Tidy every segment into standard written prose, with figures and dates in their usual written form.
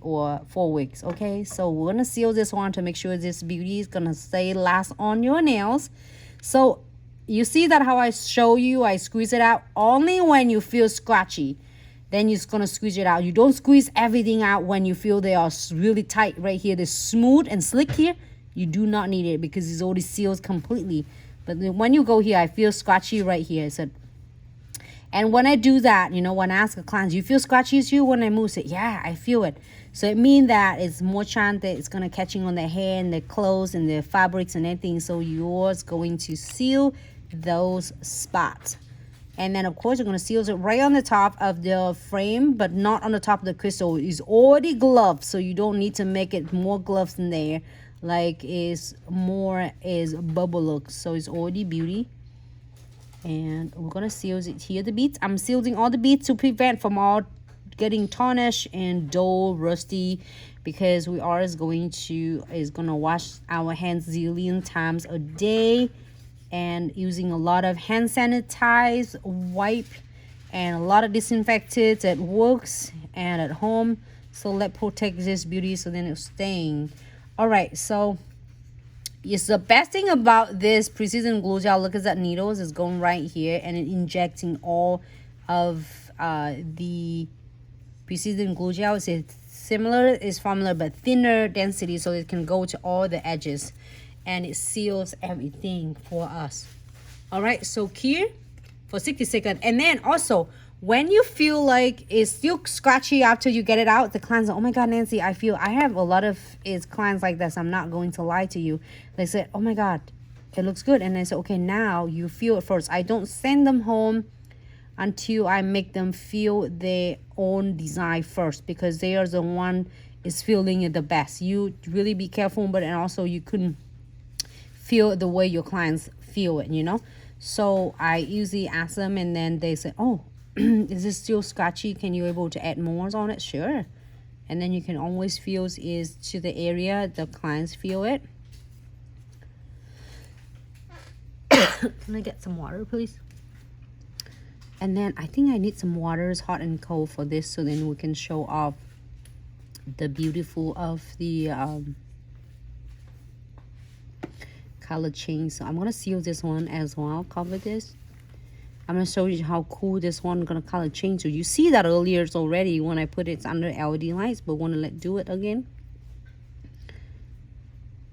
or 4 weeks. Okay, so we're gonna seal this one to make sure this beauty is gonna stay last on your nails. So you see that how I show you, I squeeze it out only when you feel scratchy. Then you're gonna squeeze it out. You don't squeeze everything out when you feel they are really tight right here. They're smooth and slick here. You do not need it because it's already sealed completely. But when you go here, I feel scratchy right here. So, and when I do that, you know, when I ask a client, you feel scratchy as you when I move it? Yeah, I feel it. So it means that it's more chance that it's gonna catching on their hair and their clothes and their fabrics and everything. So yours going to seal those spots. And then of course you're going to seal it right on the top of the frame, but not on the top of the crystal. It's already gloved, so you don't need to make it more gloves in there. Like is more is bubble look, so it's already beauty. And we're going to seal it here, the beads. I'm sealing all the beads to prevent from all getting tarnished and dull, rusty, because we are going to wash our hands zillion times a day. And using a lot of hand sanitize, wipe, and a lot of disinfectants at works and at home. So let's protect this beauty so then it's staying. All right, so yes, the best thing about this Precision Glue Gel, look at that needles is going right here and it injecting all of the Precision Glue Gel. It's similar, is formula, but thinner density, so it can go to all the edges. And it seals everything for us. All right, so here for 60 seconds. And then also, when you feel like it's still scratchy after you get it out, the clients are, oh my God, Nancy, I have a lot of clients like this. I'm not going to lie to you. They said, oh my God, it looks good. And I said, okay, now you feel it first. I don't send them home until I make them feel their own design first, because they are the one is feeling it the best. You really be careful, but and also you couldn't feel the way your clients feel it, you know. So I usually ask them, and then they say, oh, is this still scratchy? Can you able to add more on it? Sure. And then you can always feel is to the area the clients feel it. Can I get some water, please? And then I think I need some waters, hot and cold, for this, so then we can show off the beautiful of the color change. So I'm gonna seal this one as well, cover this. I'm gonna show you how cool this one gonna color change. So you see that earlier already when I put it under LED lights, but wanna do it again.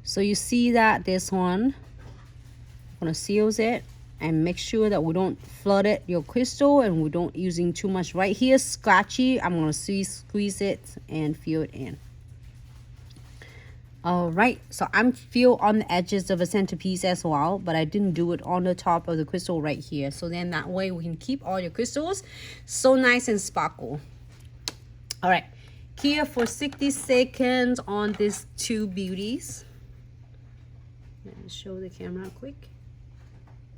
So you see that this one, I'm gonna seal it and make sure that we don't flood it your crystal, and we don't using too much right here scratchy. I'm gonna squeeze it and fill it in. All right, so I'm feel on the edges of a centerpiece as well, but I didn't do it on the top of the crystal right here. So then that way we can keep all your crystals so nice and sparkle. All right, here for 60 seconds on these two beauties. Let me show the camera quick.